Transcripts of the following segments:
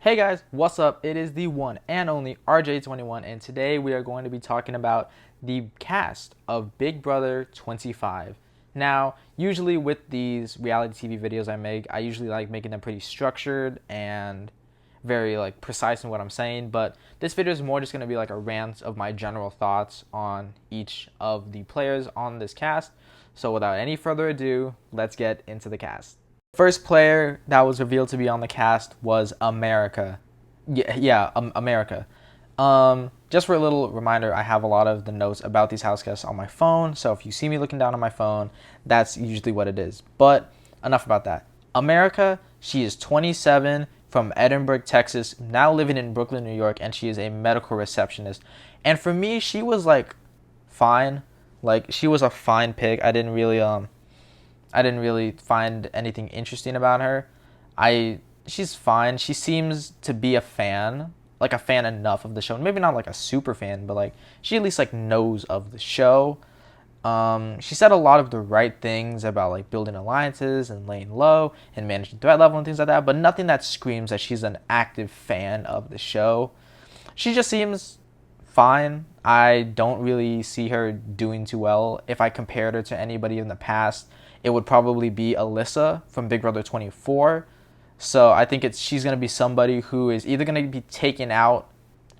Hey guys, what's up? It is the one and only RJ21, and today we are going to be talking about the cast of Big Brother 25. Now, usually with these reality TV videos I make, I usually like making them pretty structured and very like precise in what I'm saying, but this video is more just going to be like a rant of my general thoughts on each of the players on this cast. So without any further ado, let's get into the cast. First player that was revealed to be on the cast was America. America. Just for a little reminder, I have a lot of the notes about these house guests on my phone, so if you see me looking down on my phone, that's usually what it is. But enough about that. America, she is 27, from Edinburgh, Texas, now living in Brooklyn, New York, and she is a medical receptionist. And for me, she was like fine. Like she was a fine pick. I didn't really find anything interesting about her. She's fine. She seems to be a fan, like a fan enough of the show. Maybe not like a super fan, but like she at least like knows of the show. She said a lot of the right things about like building alliances and laying low and managing threat level and things like that, but nothing that screams that she's an active fan of the show. She just seems fine. I don't really see her doing too well. If I compared her to anybody in the past, it would probably be Alyssa from Big Brother 24. So I think she's going to be somebody who is either going to be taken out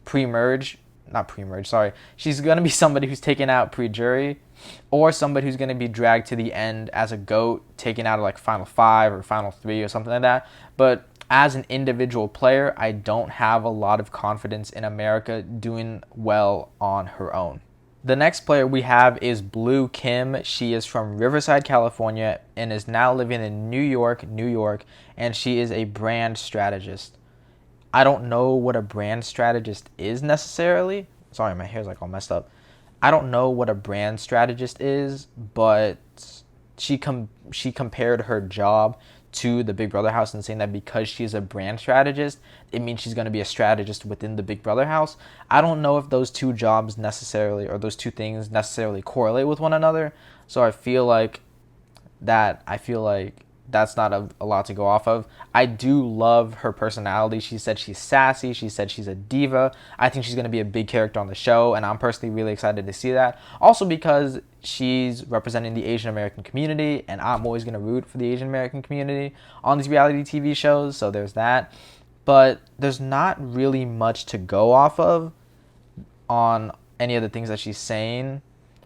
pre-merge, not pre-merge, sorry. She's going to be somebody who's taken out pre-jury, or somebody who's going to be dragged to the end as a GOAT, taken out of like Final 5 or Final 3 or something like that. But as an individual player, I don't have a lot of confidence in America doing well on her own. The next player we have is Blue Kim. She is from Riverside, California, and is now living in New York, and she is a brand strategist. I don't know what a brand strategist is necessarily. Sorry, my hair's like all messed up. I don't know what a brand strategist is, but she compared her job to the Big Brother house and saying that because she's a brand strategist, it means she's going to be a strategist within the Big Brother house. I don't know if those two jobs necessarily, or those two things necessarily correlate with one another. So I feel like that's not a lot to go off of. I do love her personality. She said she's sassy. She said she's a diva. I think she's going to be a big character on the show, and I'm personally really excited to see that. Also because she's representing the Asian American community, and I'm always going to root for the Asian American community on these reality TV shows, so there's that. But there's not really much to go off of on any of the things that she's saying.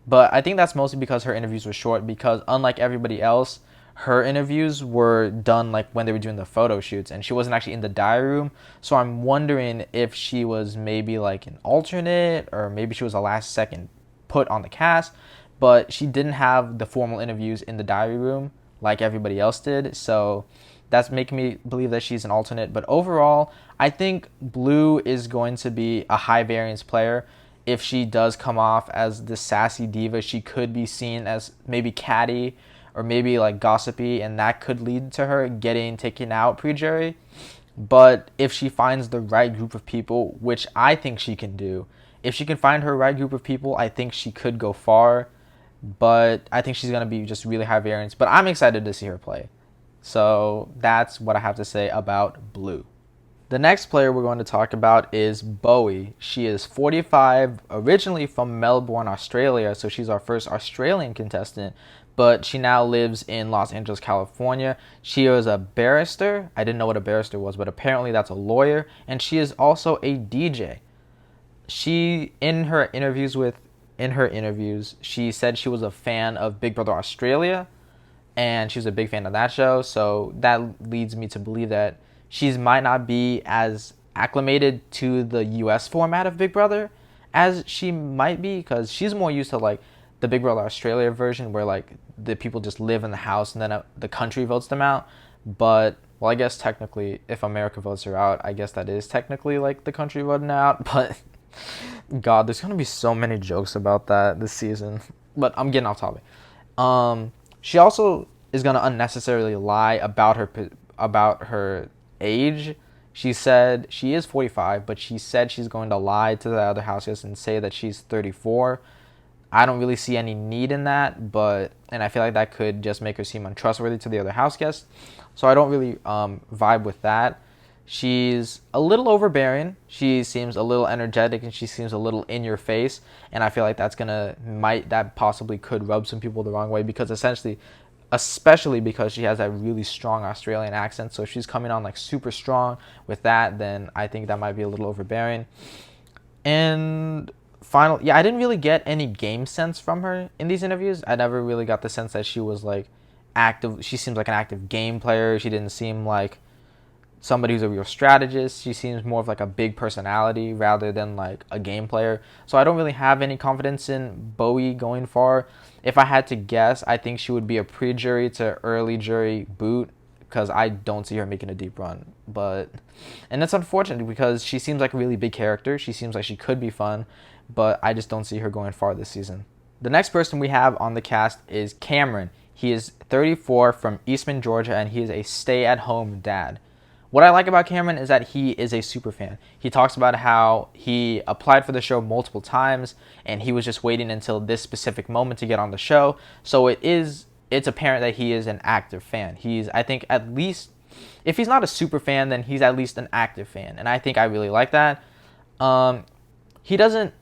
But I think that's mostly because her interviews were short, because unlike everybody else, her interviews were done like when they were doing the photo shoots, and she wasn't actually in the diary room. So I'm wondering if she was maybe like an alternate, or maybe she was a last second put on the cast, but she didn't have the formal interviews in the diary room like everybody else did. So that's making me believe that she's an alternate. But overall, I think Blue is going to be a high variance player. If she does come off as the sassy diva, she could be seen as maybe catty or maybe like gossipy, and that could lead to her getting taken out pre-jury. But if she finds the right group of people, which I think she can do, if she can find her right group of people, I think she could go far. But I think she's going to be just really high variance. But I'm excited to see her play. So that's what I have to say about Blue. The next player we're going to talk about is Bowie. She is 45, originally from Melbourne, Australia, so she's our first Australian contestant, but she now lives in Los Angeles, California. She is a barrister. I didn't know what a barrister was, but apparently that's a lawyer, and she is also a DJ. She, in her interviews, she said she was a fan of Big Brother Australia, and she was a big fan of that show, so that leads me to believe that she might not be as acclimated to the US format of Big Brother as she might be, because she's more used to like the Big Brother Australia version where like the people just live in the house and then the country votes them out. But well, I guess technically if America votes her out, I guess that is technically like the country voting her out. But God, there's gonna be so many jokes about that this season. But I'm getting off topic. She also is gonna unnecessarily lie about her age. She said she is 45, but she said she's going to lie to the other houseguests and say that she's 34. I don't really see any need in that, and I feel like that could just make her seem untrustworthy to the other houseguests. So I don't really vibe with that. She's a little overbearing. She seems a little energetic and she seems a little in your face. And I feel like that possibly could rub some people the wrong way because especially because she has that really strong Australian accent. So if she's coming on like super strong with that, then I think that might be a little overbearing. And yeah, I didn't really get any game sense from her in these interviews. I never really got the sense that she was like active. She seems like an active game player. She didn't seem like somebody who's a real strategist. She seems more of like a big personality rather than like a game player. So I don't really have any confidence in Bowie going far. If I had to guess, I think she would be a pre-jury to early jury boot because I don't see her making a deep run. And it's unfortunate because she seems like a really big character. She seems like she could be fun, but I just don't see her going far this season. The next person we have on the cast is Cameron. He is 34 from Eastman, Georgia, and he is a stay-at-home dad. What I like about Cameron is that he is a super fan. He talks about how he applied for the show multiple times and he was just waiting until this specific moment to get on the show. So it's apparent that he is an active fan. I think at least, if he's not a super fan, then he's at least an active fan. And I think I really like that. He doesn't,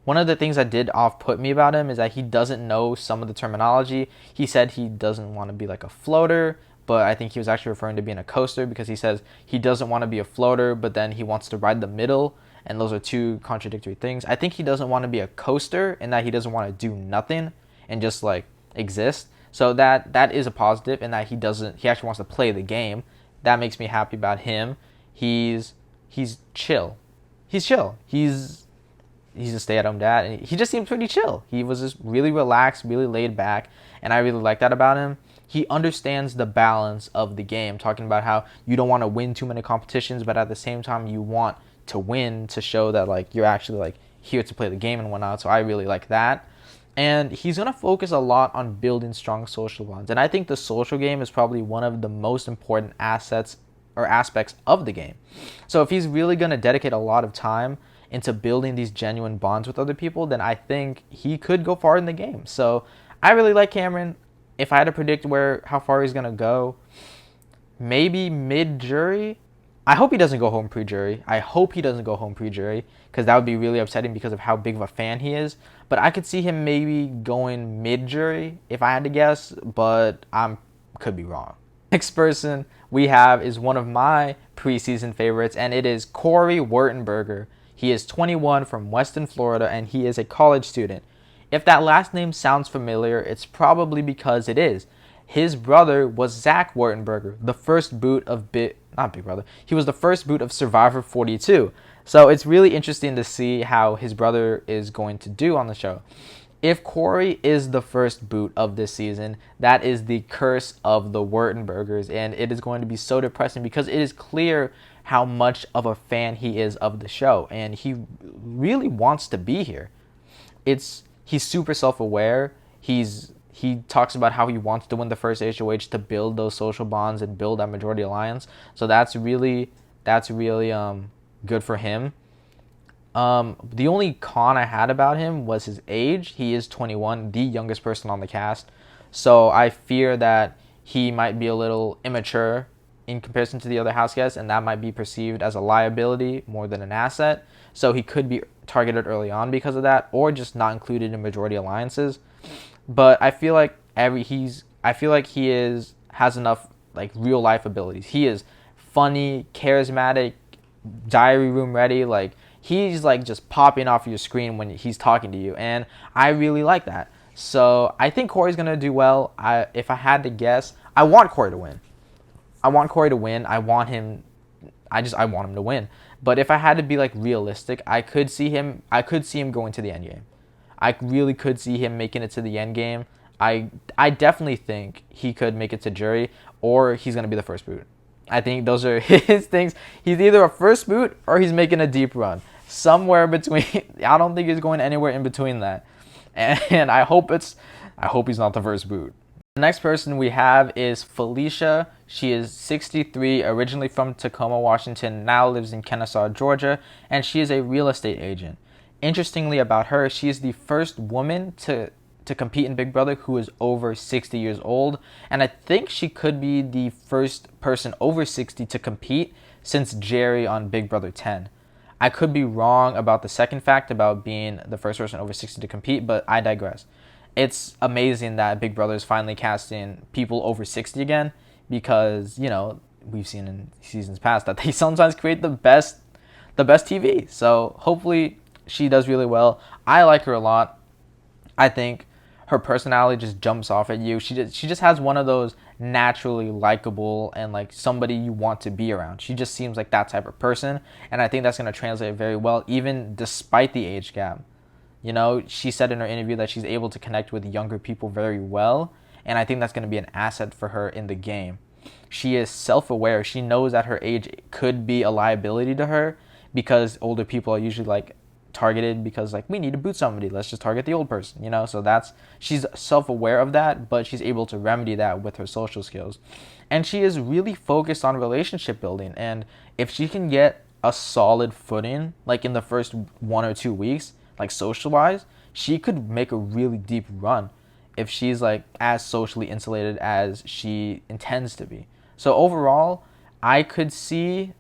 one of the things that did off-put me about him is that he doesn't know some of the terminology. He said he doesn't want to be like a floater, but I think he was actually referring to being a coaster because he says he doesn't want to be a floater, but then he wants to ride the middle, and those are two contradictory things. I think he doesn't want to be a coaster in that he doesn't want to do nothing and just like exist. So that is a positive in that he actually wants to play the game. That makes me happy about him. He's chill. He's chill. He's a stay-at-home dad, and he just seems pretty chill. He was just really relaxed, really laid back, and I really like that about him. He understands the balance of the game, talking about how you don't want to win too many competitions, but at the same time you want to win to show that like you're actually like here to play the game and whatnot. So I really like that. And he's going to focus a lot on building strong social bonds. And I think the social game is probably one of the most important assets or aspects of the game. So if he's really going to dedicate a lot of time into building these genuine bonds with other people, then I think he could go far in the game. So I really like Cameron. If I had to predict how far he's going to go, maybe mid-jury. I hope he doesn't go home pre-jury. Because that would be really upsetting because of how big of a fan he is. But I could see him maybe going mid-jury if I had to guess, but I could be wrong. Next person we have is one of my preseason favorites, and it is Cory Wurtenberger. He is 21 from Weston, Florida, and he is a college student. If that last name sounds familiar, it's probably because it is. His brother was Zach Wurtenberger, the first boot of not Big Brother. He was the first boot of Survivor 42. So it's really interesting to see how his brother is going to do on the show. If Cory is the first boot of this season, that is the curse of the Wurtenbergers, and it is going to be so depressing because it is clear how much of a fan he is of the show, and he really wants to be here. He's super self-aware. He talks about how he wants to win the first HOH to build those social bonds and build that majority alliance. So that's really good for him. The only con I had about him was his age. He is 21, the youngest person on the cast. So I fear that he might be a little immature in comparison to the other house guests, and that might be perceived as a liability more than an asset. So he could be targeted early on because of that, or just not included in majority alliances. But I feel like he has enough like real life abilities. He is funny, charismatic, diary room ready. Like he's like just popping off your screen when he's talking to you, and I really like that. So I think Cory's gonna do well. If I had to guess, I want Cory to win. I want him to win. But if I had to be like realistic, I could see him going to the end game. I really could see him making it to the end game. I definitely think he could make it to jury, or he's gonna be the first boot. I think those are his things. He's either a first boot or he's making a deep run. Somewhere between. I don't think he's going anywhere in between that. And I hope he's not the first boot. The next person we have is Felicia. She is 63, originally from Tacoma, Washington, now lives in Kennesaw, Georgia, and she is a real estate agent. Interestingly about her, she is the first woman to compete in Big Brother who is over 60 years old, and I think she could be the first person over 60 to compete since Jerry on Big Brother 10. I could be wrong about the second fact about being the first person over 60 to compete, but I digress. It's amazing that Big Brother is finally casting people over 60 again because, we've seen in seasons past that they sometimes create the best TV. So hopefully she does really well. I like her a lot. I think her personality just jumps off at you. She just has one of those naturally likable and like somebody you want to be around. She just seems like that type of person, and I think that's going to translate very well even despite the age gap. She said in her interview that she's able to connect with younger people very well, and I think that's going to be an asset for her in the game. She is self-aware. She knows that her age could be a liability to her because older people are usually like targeted because like we need to boot somebody, let's just target the old person. So that's, she's self-aware of that, but she's able to remedy that with her social skills, and she is really focused on relationship building. And if she can get a solid footing like in the first 1 or 2 weeks, like socialize, she could make a really deep run if she's like as socially insulated as she intends to be. So overall, I could see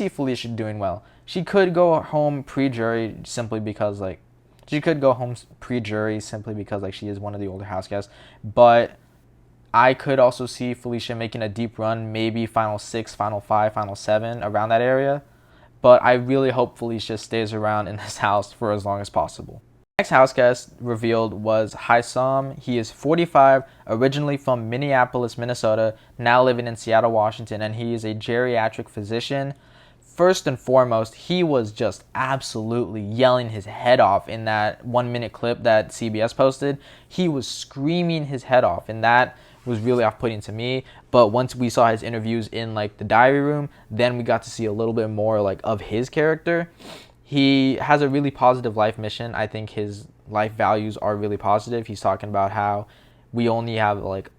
Felicia doing well. She could go home pre-jury simply because like she is one of the older house guests. But I could also see Felicia making a deep run, maybe final 6, final 5, final 7, around that area. But I really hope Felicia stays around in this house for as long as possible. Next house guest revealed was Hisam. He is 45, originally from Minneapolis, Minnesota, now living in Seattle, Washington, and he is a geriatric physician. First and foremost, he was just absolutely yelling his head off in that 1-minute clip that CBS posted. He was screaming his head off, and that was really off-putting to me. But once we saw his interviews in like the diary room, then we got to see a little bit more like of his character. He has a really positive life mission. I think his life values are really positive. He's talking about how we only have like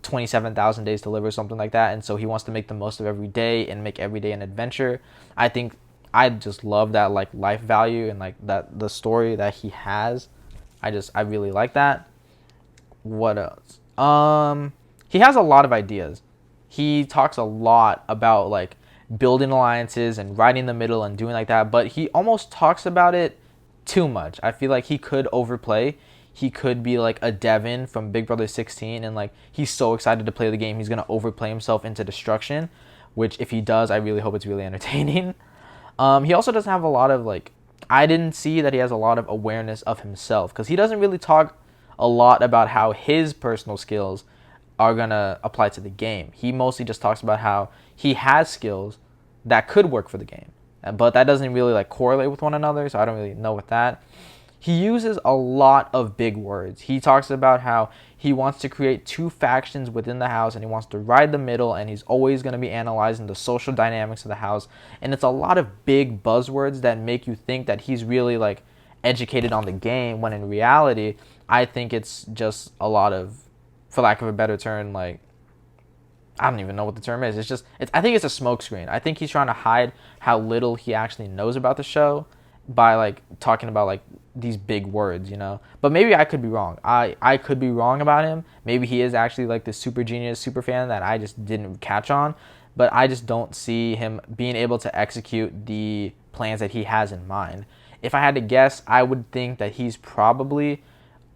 27,000 days to live or something like that, and so he wants to make the most of every day and make every day an adventure. I think I just love that like life value and like that the story that he has. I really like that. What else? He has a lot of ideas. He talks a lot about like building alliances and riding the middle and doing like that, but he almost talks about it too much. I feel like he could overplay. He could be like a Devin from Big Brother 16 and like he's so excited to play the game, he's going to overplay himself into destruction, which if he does, I really hope it's really entertaining. He also doesn't have a lot of like, I didn't see that he has a lot of awareness of himself because he doesn't really talk a lot about how his personal skills are going to apply to the game. He mostly just talks about how he has skills that could work for the game, but that doesn't really like correlate with one another, so I don't really know with that. He uses a lot of big words. He talks about how he wants to create 2 factions within the house and he wants to ride the middle, and he's always going to be analyzing the social dynamics of the house, and it's a lot of big buzzwords that make you think that he's really like educated on the game, when in reality I think it's just a lot of, for lack of a better term, like, I don't even know what the term is. I think it's a smokescreen. I think he's trying to hide how little he actually knows about the show by like talking about like these big words, But maybe I could be wrong. I could be wrong about him. Maybe he is actually like this super genius, super fan that I just didn't catch on. But I just don't see him being able to execute the plans that he has in mind. If I had to guess, I would think that he's probably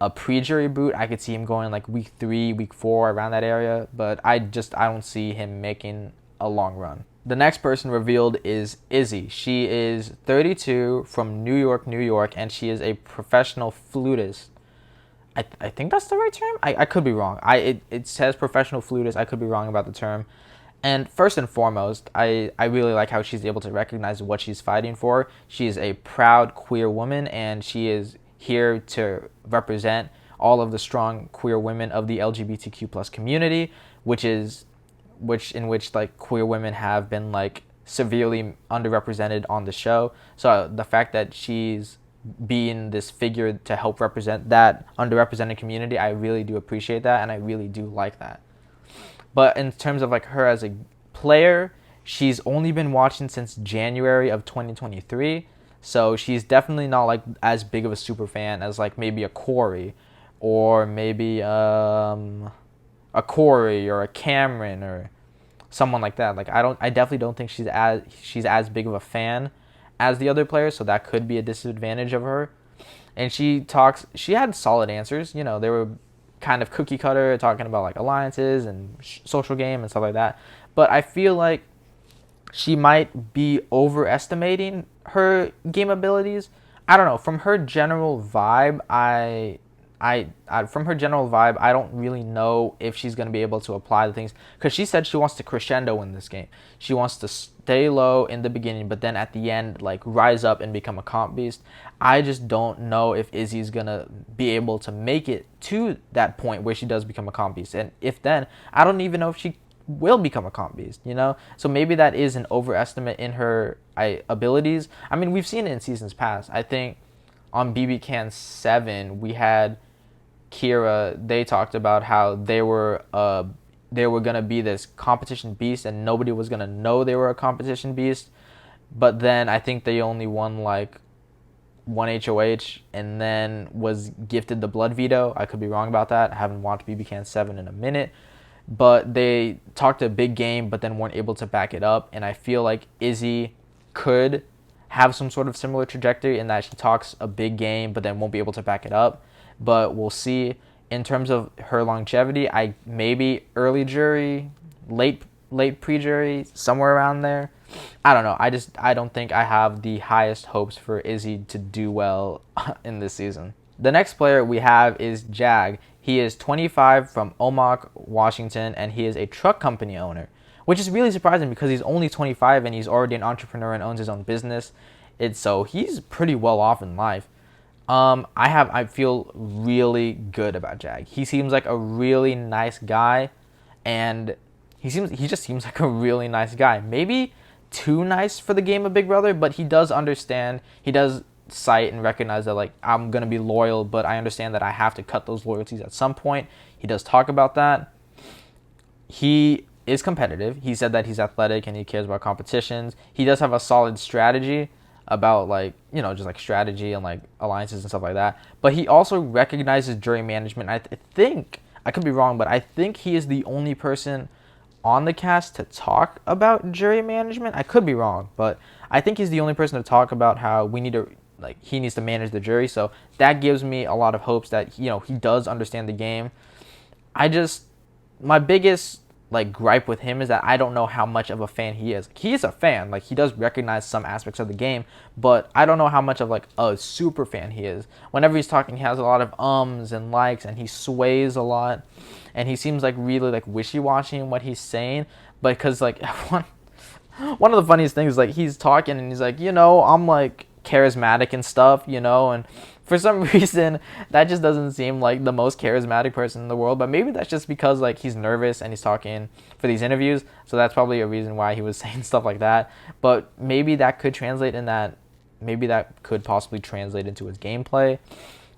a pre-jury boot. I could see him going like week 3, week 4, around that area, but I don't see him making a long run. The next person revealed is Izzy. She is 32, from New York, New York, and she is a professional flutist. I think that's the right term. I could be wrong. It says professional flutist. I could be wrong about the term. And first and foremost, I really like how she's able to recognize what she's fighting for. She is a proud queer woman, and she is here to represent all of the strong queer women of the LGBTQ plus community, which like queer women have been like severely underrepresented on the show. So the fact that she's being this figure to help represent that underrepresented community, I really do appreciate that, and I really do like that. But in terms of like her as a player, she's only been watching since January of 2023. So she's definitely not like as big of a super fan as like maybe a Cory, or maybe a Cory or a Cameron, or someone like that. Like I definitely don't think she's as big of a fan as the other players, so that could be a disadvantage of her. And she had solid answers. They were kind of cookie cutter, talking about like alliances and social game and stuff like that. But I feel like she might be overestimating her game abilities. I don't know. From her general vibe, from her general vibe, I don't really know if she's going to be able to apply the things, because she said she wants to crescendo in this game. She wants to stay low in the beginning, but then at the end, like, rise up and become a comp beast. I just don't know if Izzy's going to be able to make it to that point where she does become a comp beast. And if then, I don't even know if she will become a comp beast. So maybe that is an overestimate in her abilities. I mean, we've seen it in seasons past. I think on BB Can 7 we had Kira. They talked about how they were gonna be this competition beast and nobody was gonna know they were a competition beast. But then I think they only won like one HOH and then was gifted the blood veto. I could be wrong about that. I haven't watched BB Can 7 in a minute. But they talked a big game, but then weren't able to back it up. And I feel like Izzy could have some sort of similar trajectory in that she talks a big game, but then won't be able to back it up. But we'll see. In terms of her longevity, I maybe early jury, late pre-jury, somewhere around there. I don't know. I don't think I have the highest hopes for Izzy to do well in this season. The next player we have is Jag. He is 25 from Omak, Washington, and he is a truck company owner, which is really surprising because he's only 25 and he's already an entrepreneur and owns his own business. So he's pretty well off in life. I feel really good about Jag. He seems like a really nice guy, and he just seems like a really nice guy. Maybe too nice for the game of Big Brother, but he does understand. He does cite and recognize that, like, I'm going to be loyal, but I understand that I have to cut those loyalties at some point. He does talk about that. He is competitive. He said that he's athletic and he cares about competitions. He does have a solid strategy about, like, just like strategy and like alliances and stuff like that. But he also recognizes jury management. I think, I could be wrong, but I think he is the only person on the cast to talk about jury management. I could be wrong, but I think he's the only person to talk about how he needs to manage the jury. So that gives me a lot of hopes that, he does understand the game. My biggest gripe with him is that I don't know how much of a fan he is. He is a fan. He does recognize some aspects of the game, but I don't know how much of a super fan he is. Whenever he's talking, he has a lot of ums and likes, and he sways a lot, and he seems really wishy-washy in what he's saying. But because one of the funniest things is he's talking and he's I'm charismatic and stuff, and for some reason that just doesn't seem like the most charismatic person in the world. But maybe that's just because he's nervous and he's talking for these interviews, so that's probably a reason why he was saying stuff like that. But maybe that could possibly translate into his gameplay.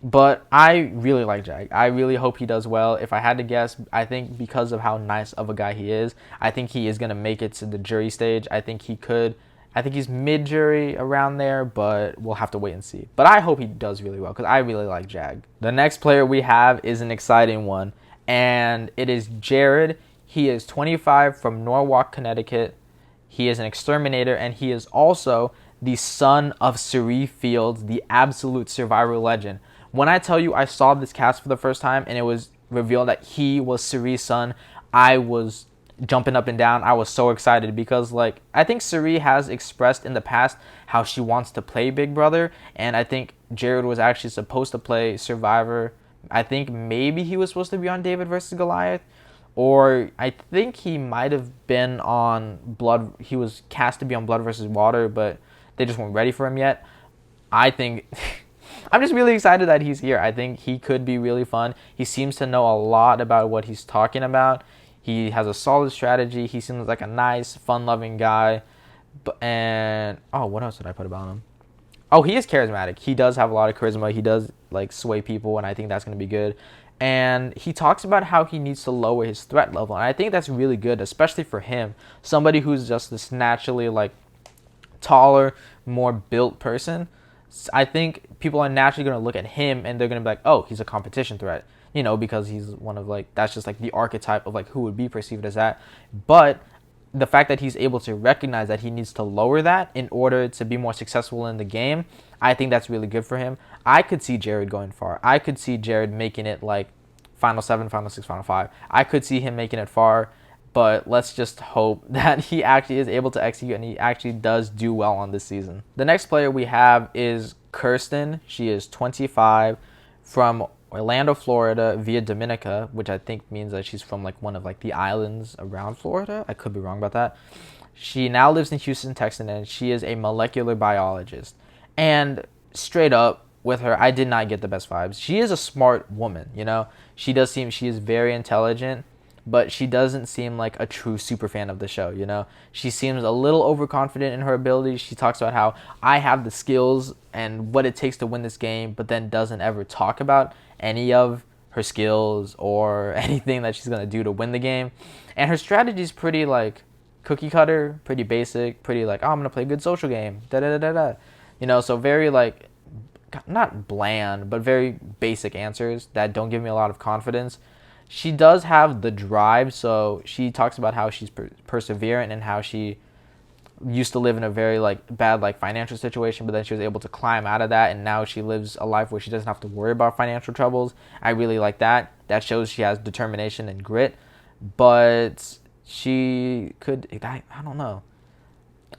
But I really like Jag. I really hope he does well. If I had to guess, I think because of how nice of a guy he is, I think he is going to make it to the jury stage. I think he's mid-jury around there, but we'll have to wait and see. But I hope he does really well because I really like Jag. The next player we have is an exciting one, and it is Jared. He is 25 from Norwalk, Connecticut. He is an exterminator, and he is also the son of Cirie Fields, the absolute Survivor legend. When I tell you I saw this cast for the first time and it was revealed that he was Cirie's son, I was jumping up and down. I was so excited because I think Cirie has expressed in the past how she wants to play Big Brother, and I think Jared was actually supposed to play Survivor. I think maybe he was supposed to be on David versus Goliath, or I think he might have been on Blood. He was cast to be on Blood versus Water, but they just weren't ready for him yet. I think I'm just really excited that he's here. I think he could be really fun. He seems to know a lot about what he's talking about. He has a solid strategy. He seems like a nice, fun-loving guy. And what else did I put about him? Oh, he is charismatic. He does have a lot of charisma. He does sway people, and I think that's going to be good. And he talks about how he needs to lower his threat level, and I think that's really good, especially for him, somebody who's just this naturally taller, more built person. I think people are naturally going to look at him and they're going to be like, oh, he's a competition threat, because he's one of that's just the archetype of who would be perceived as that. But the fact that he's able to recognize that he needs to lower that in order to be more successful in the game, I think that's really good for him. I could see Jared going far. I could see Jared making it like Final 7, Final 6, Final 5. I could see him making it far, but let's just hope that he actually is able to execute and he actually does do well on this season. The next player we have is Kirsten. She is 25, from Orlando, Florida, via Dominica, which I think means that she's from like one of like the islands around Florida. I could be wrong about that. She now lives in Houston, Texas, and she is a molecular biologist. And straight up with her, I did not get the best vibes. She is a smart woman, you know. She is very intelligent, but she doesn't seem like a true super fan of the show, you know. She seems a little overconfident in her abilities. She talks about how I have the skills and what it takes to win this game, but then doesn't ever talk about any of her skills or anything that she's going to do to win the game. And her strategy is pretty like cookie cutter, pretty basic, pretty like, oh, I'm going to play a good social game, da-da-da-da-da. You know, so very like, not bland, but very basic answers that don't give me a lot of confidence. She does have the drive, so she talks about how she's perseverant and how she used to live in a very like bad like financial situation, but then she was able to climb out of that, and now she lives a life where she doesn't have to worry about financial troubles. I really like that. That shows she has determination and grit, but she could, I don't know.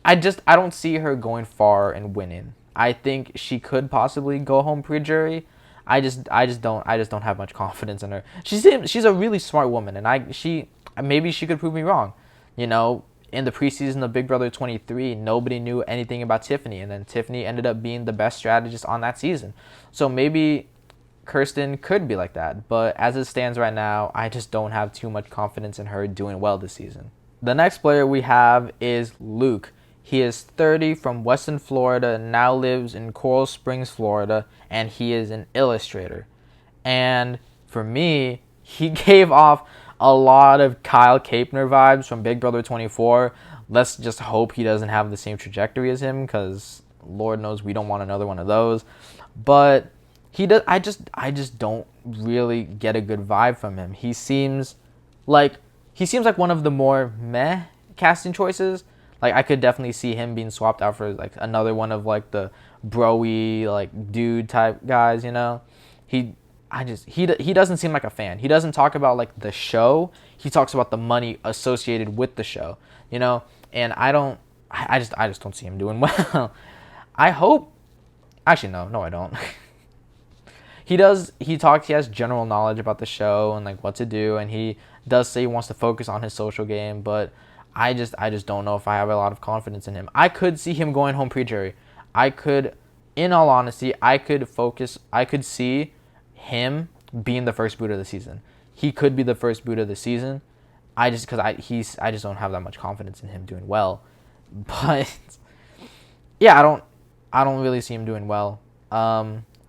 I don't see her going far and winning. I think she could possibly go home pre-jury. I just don't have much confidence in her. She's a really smart woman, and maybe she could prove me wrong. You know, in the preseason of Big Brother 23, nobody knew anything about Tiffany, and then Tiffany ended up being the best strategist on that season. So maybe Kirsten could be like that, but as it stands right now, I just don't have too much confidence in her doing well this season. The next player we have is Luke. He is 30, from Weston, Florida, now lives in Coral Springs, Florida, and he is an illustrator. And for me, he gave off a lot of Kyle Capner vibes from Big Brother 24. Let's just hope he doesn't have the same trajectory as him, because Lord knows we don't want another one of those. But he does. I just don't really get a good vibe from him. He seems like one of the more meh casting choices. Like, I could definitely see him being swapped out for, like, another one of, like, the bro-y, like, dude type guys, you know? He doesn't seem like a fan. He doesn't talk about, like, the show. He talks about the money associated with the show, you know? And I just don't see him doing well. I hope... Actually, no, I don't. He has general knowledge about the show and, like, what to do, and he does say he wants to focus on his social game, but... I just don't know if I have a lot of confidence in him. I could see him going home pre-jury. In all honesty, I could see him being the first boot of the season. He could be the first boot of the season. I just don't have that much confidence in him doing well. But yeah, I don't really see him doing well.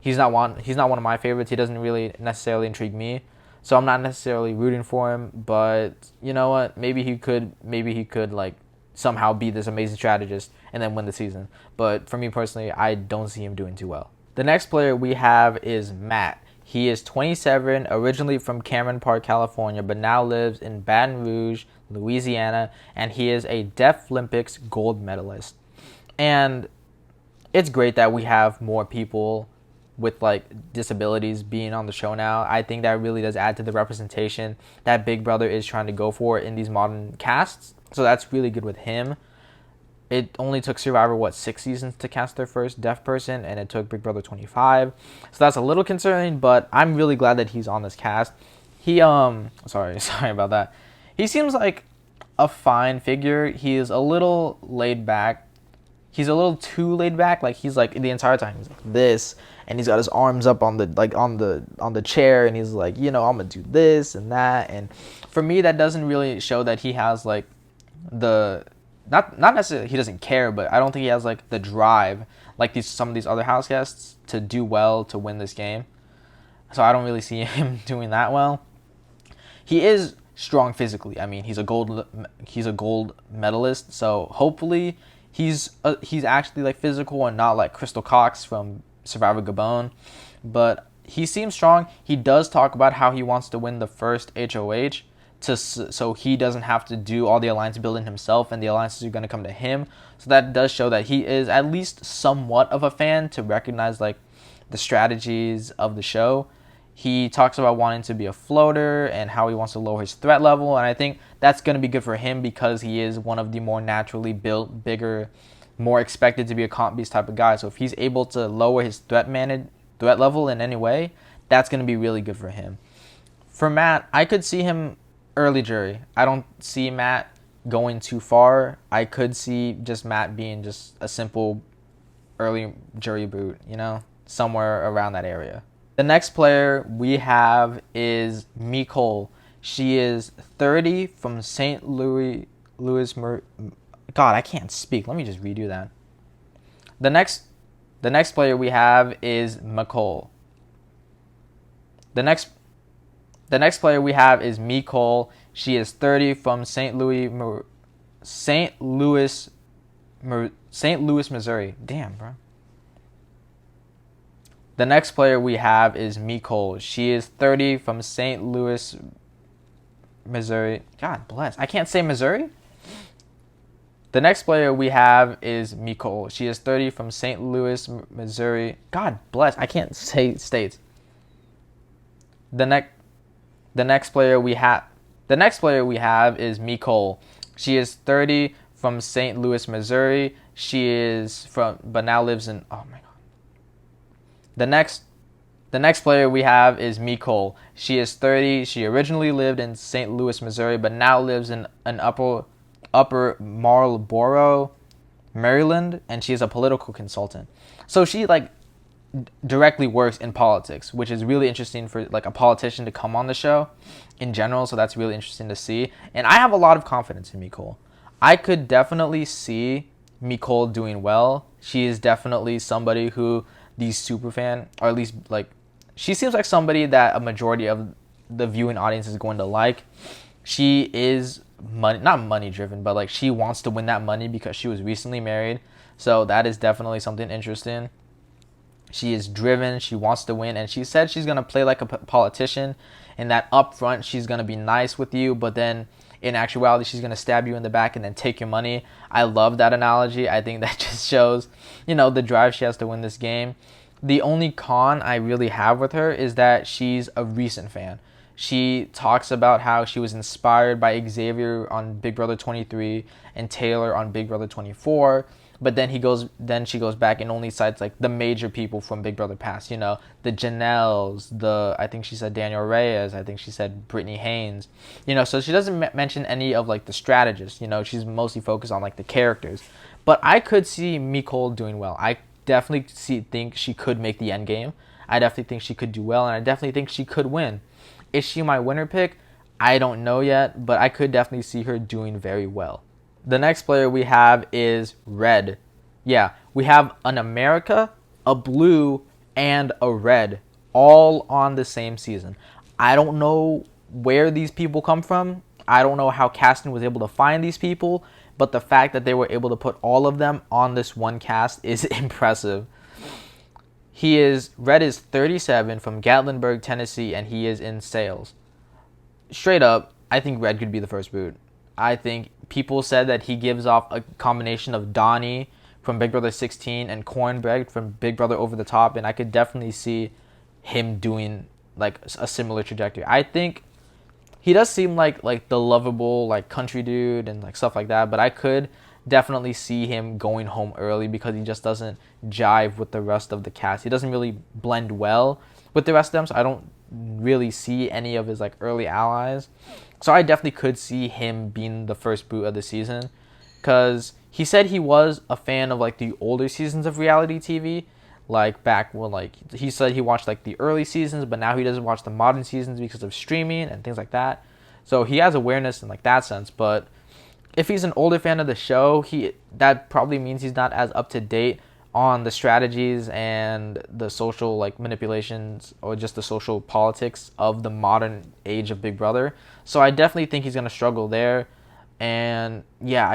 He's not one of my favorites. He doesn't really necessarily intrigue me. So I'm not necessarily rooting for him, but you know what? Maybe he could like somehow be this amazing strategist and then win the season. But for me personally, I don't see him doing too well. The next player we have is Matt. He is 27, originally from Cameron Park, California, but now lives in Baton Rouge, Louisiana, and he is a Deaflympics gold medalist. And it's great that we have more people with like disabilities being on the show now. I think that really does add to the representation that Big Brother is trying to go for in these modern casts. So that's really good with him. It only took Survivor 6 seasons to cast their first deaf person, and it took Big Brother 25. So that's a little concerning, but I'm really glad that he's on this cast. He sorry about that. He seems like a fine figure. He is a little laid back. He's a little too laid back. Like, he's like the entire time he's like this, and he's got his arms up on the chair, and he's like, you know, I'm gonna do this and that. And for me, that doesn't really show that he has like the not necessarily he doesn't care, but I don't think he has like the drive like some of these other house guests to do well to win this game. So I don't really see him doing that well. He is strong physically. I mean, he's a gold medalist, so hopefully he's actually like physical and not like Crystal Cox from Survivor Gabon. But he seems strong. He does talk about how he wants to win the first HOH so he doesn't have to do all the alliance building himself, and the alliances are going to come to him. So that does show that he is at least somewhat of a fan to recognize like the strategies of the show. He talks about wanting to be a floater and how he wants to lower his threat level, and I think that's going to be good for him because he is one of the more naturally built, bigger, more expected to be a comp beast type of guy. So if he's able to lower his threat level in any way, that's going to be really good for him. For Matt, I could see him early jury. I don't see Matt going too far. I could see just Matt being just a simple early jury boot, somewhere around that area. The next player we have is Mecole. She is 30 from St. Louis. God, I can't speak. Let me just redo that. The next player we have is Mecole. The next player we have is Mecole. She is 30 from St. Louis, Missouri. Damn, bro. The next player we have is Mecole. She is 30 from St. Louis, Missouri. God bless. I can't say Missouri. The next player we have is Mecole. She is 30 from St. Louis, Missouri. God bless. I can't say states. The next player we have is Mecole. She is 30 from St. Louis, Missouri. She is but now lives in. Oh my God. The next player we have is Mecole. She is 30. She originally lived in St. Louis, Missouri, but now lives in an Upper Marlboro, Maryland, and she is a political consultant. So she directly works in politics, which is really interesting for a politician to come on the show in general. So that's really interesting to see. And I have a lot of confidence in Mecole. I could definitely see Mecole doing well. She is definitely somebody who these super fan, or at least she seems like somebody that a majority of the viewing audience is going to like. She is not money driven, but she wants to win that money because she was recently married. So that is definitely something interesting. She is driven. She wants to win, and she said she's gonna play like a politician, and that up front she's gonna be nice with you, but then in actuality she's gonna stab you in the back and then take your money. I love that analogy. I think that just shows, the drive she has to win this game. The only con I really have with her is that she's a recent fan. She talks about how she was inspired by Xavier on Big Brother 23 and Taylor on Big Brother 24. But then she goes back and only cites the major people from Big Brother past, the Janelles, I think she said Daniel Reyes, I think she said Brittany Haynes, so she doesn't mention any of the strategists, she's mostly focused on the characters. But I could see Mecole doing well. I definitely think she could make the end game. I definitely think she could do well, and I definitely think she could win. Is she my winner pick? I don't know yet, but I could definitely see her doing very well. The next player we have is Red. Yeah, we have an America, a Blue, and a Red all on the same season. I don't know where these people come from. I don't know how casting was able to find these people, but the fact that they were able to put all of them on this one cast is impressive. Red is 37 from Gatlinburg, Tennessee, and he is in sales. Straight up, I think Red could be the first boot. I think people said that he gives off a combination of Donnie from Big Brother 16 and Cornbread from Big Brother Over the Top, and I could definitely see him doing a similar trajectory. I think he does seem like the lovable country dude and stuff like that, but I could definitely see him going home early because he just doesn't jive with the rest of the cast. He doesn't really blend well with the rest of them, so I don't really see any of his early allies. So I definitely could see him being the first boot of the season, because he said he was a fan of the older seasons of reality TV, back when he said he watched the early seasons, but now he doesn't watch the modern seasons because of streaming and things like that. So he has awareness in that sense, but if he's an older fan of the show, that probably means he's not as up to date on the strategies and the social manipulations or just the social politics of the modern age of Big Brother. So I definitely think he's going to struggle there. And yeah,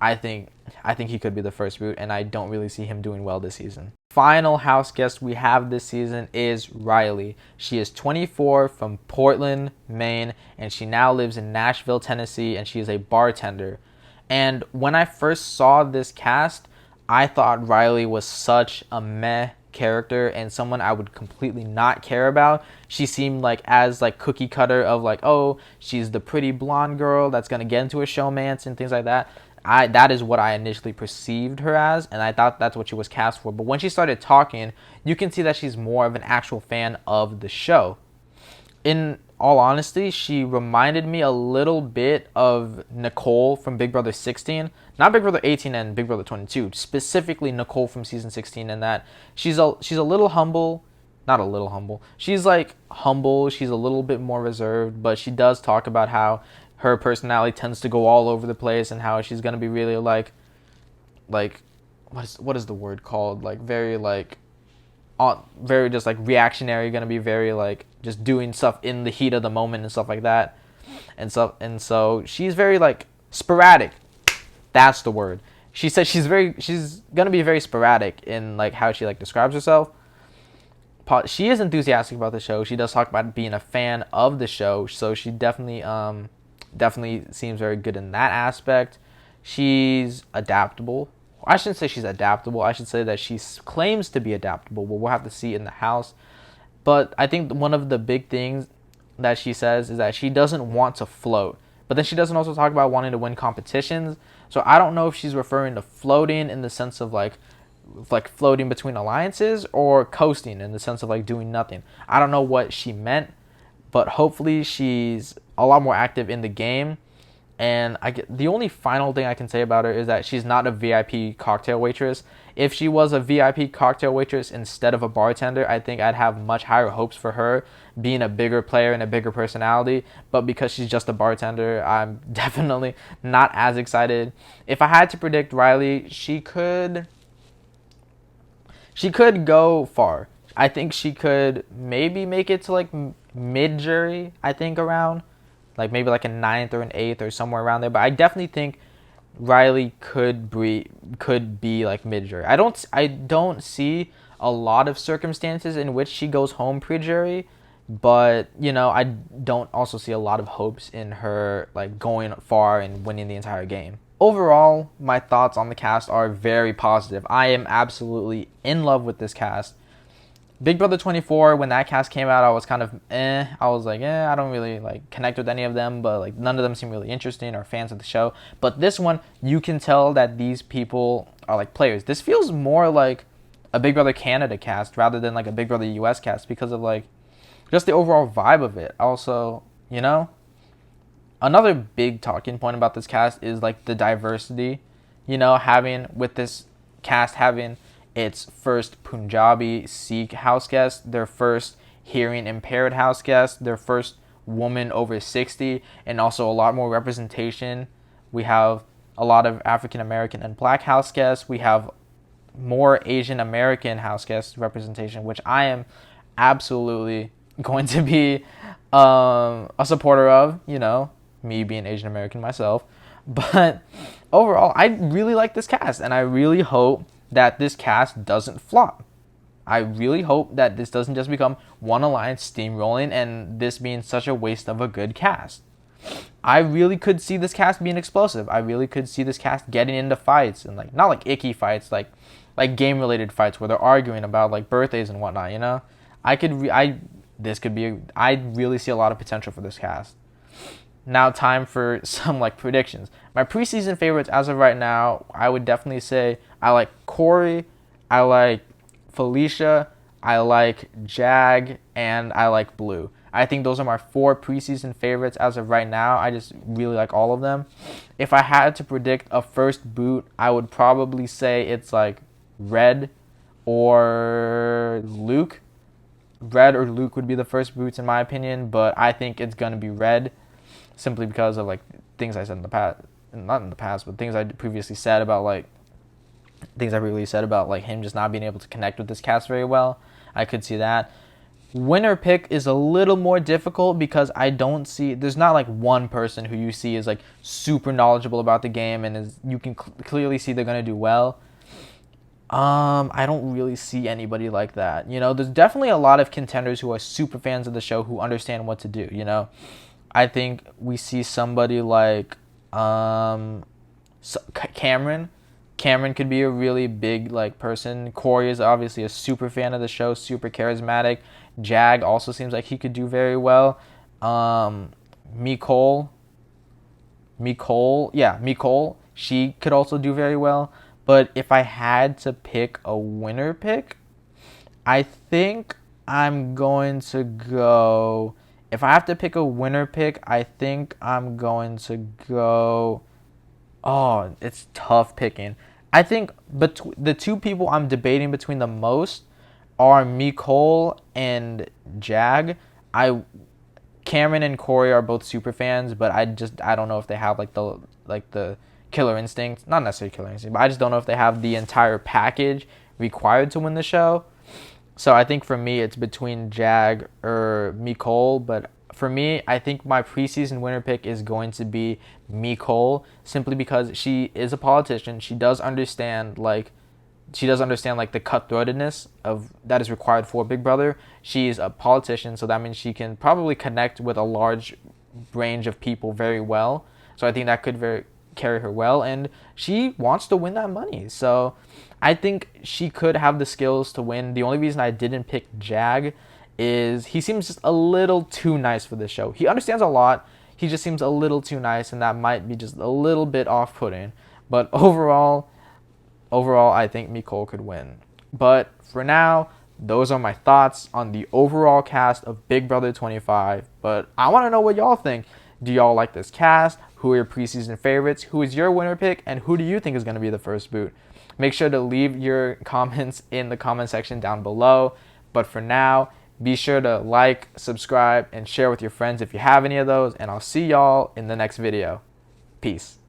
I think he could be the first boot, and I don't really see him doing well this season. Final house guest we have this season is Reilly. She is 24 from Portland, Maine, and she now lives in Nashville, Tennessee, and she is a bartender. And when I first saw this cast, I thought Reilly was such a meh character and someone I would completely not care about. She seemed like as like cookie cutter of like, oh, she's the pretty blonde girl that's gonna get into a showmance and things like that. That is what I initially perceived her as, and I thought that's what she was cast for. But when she started talking, you can see that she's more of an actual fan of the show. In all honesty, she reminded me a little bit of Mecole from Big Brother 16. Not Big Brother 18 and Big Brother 22. Specifically Mecole from season 16, in that she's a little humble. Not a little humble. She's like humble. She's a little bit more reserved, but she does talk about how her personality tends to go all over the place and how she's going to be really like what is the word called? Like very like very just like reactionary, gonna be very like just doing stuff in the heat of the moment and stuff like that, and so she's very like sporadic. That's the word. She said she's gonna be very sporadic in like how she like describes herself. She is enthusiastic about the show. She does talk about being a fan of the show, so she definitely seems very good in that aspect. She's adaptable. I shouldn't say she's adaptable. I should say that she claims to be adaptable, but we'll have to see in the house. But I think one of the big things that she says is that she doesn't want to float. But then she doesn't also talk about wanting to win competitions. So I don't know if she's referring to floating in the sense of like floating between alliances, or coasting in the sense of like doing nothing. I don't know what she meant, but hopefully she's a lot more active in the game. And the only final thing I can say about her is that she's not a VIP cocktail waitress. If she was a VIP cocktail waitress instead of a bartender, I think I'd have much higher hopes for her being a bigger player and a bigger personality. But because she's just a bartender, I'm definitely not as excited. If I had to predict Reilly, she could go far. I think she could maybe make it to like mid-jury, I think, around. Like maybe like a 9th or an 8th or somewhere around there. But I definitely think Reilly could be like mid-jury. I don't see a lot of circumstances in which she goes home pre-jury, but I don't also see a lot of hopes in her like going far and winning the entire game. Overall, my thoughts on the cast are very positive. I am absolutely in love with this cast. Big Brother 24, when that cast came out, I was kind of I was like, I don't really like connect with any of them, but like none of them seem really interesting or fans of the show. But this one, you can tell that these people are like players. This feels more like a Big Brother Canada cast rather than like a Big Brother US cast, because of like just the overall vibe of it. Also, another big talking point about this cast is like the diversity, having its first Punjabi Sikh house guest, their first hearing impaired house guest, their first woman over 60, and also a lot more representation. We have a lot of African American and Black house guests. We have more Asian American house guest representation, which I am absolutely going to be a supporter of, me being Asian American myself. But overall, I really like this cast, and I really hope that this cast doesn't flop. I really hope that this doesn't just become one alliance steamrolling and this being such a waste of a good cast. I really could see this cast being explosive. I really could see this cast getting into fights, and like not like icky fights, like game related fights where they're arguing about like birthdays and whatnot. I really see a lot of potential for this cast. Now time for some like predictions. My preseason favorites as of right now, I would definitely say I like Cory, I like Felicia, I like Jag, and I like Blue. I think those are my 4 preseason favorites as of right now. I just really like all of them. If I had to predict a first boot, I would probably say it's like Red or Luke. Red or Luke would be the first boots in my opinion, but I think it's going to be Red, simply because of like things I said in the past, not in the past, but things I previously said about like him just not being able to connect with this cast very well. I could see that. Winner pick is a little more difficult because I don't see there's not like one person who you see is like super knowledgeable about the game and is you can clearly see they're gonna do well. I don't really see anybody like that. You know, there's definitely a lot of contenders who are super fans of the show who understand what to do. You know, I think we see somebody like um, Cameron. Cameron could be a really big like person. Cory is obviously a super fan of the show, super charismatic. Jag also seems like he could do very well. Um, Mecole, Mecole, she could also do very well. But if I had to pick a winner pick, I think I'm going to go. If I have to pick a winner pick, I think I'm going to go. Oh, it's tough picking. I think the two people I'm debating between the most are Mecole and Jag. I Cameron and Cory are both super fans, but I don't know if they have like the killer instinct. Not necessarily killer instinct, but I just don't know if they have the entire package required to win the show. So I think for me it's between Jag or Mecole, but for me I think my preseason winner pick is going to be Mecole simply because she is a politician. She does understand like the cutthroatedness of that is required for Big Brother. She's a politician, so that means she can probably connect with a large range of people very well. So I think that could very carry her well, and she wants to win that money. So I think she could have the skills to win. The only reason I didn't pick Jag is he seems just a little too nice for this show. He understands a lot. He just seems a little too nice, and that might be just a little bit off-putting. But overall, I think Mecole could win. But for now, those are my thoughts on the overall cast of Big Brother 25. But I want to know what y'all think. Do y'all like this cast? Who are your preseason favorites? Who is your winner pick? And who do you think is going to be the first boot? Make sure to leave your comments in the comment section down below. But for now, be sure to like, subscribe, and share with your friends if you have any of those. And I'll see y'all in the next video. Peace.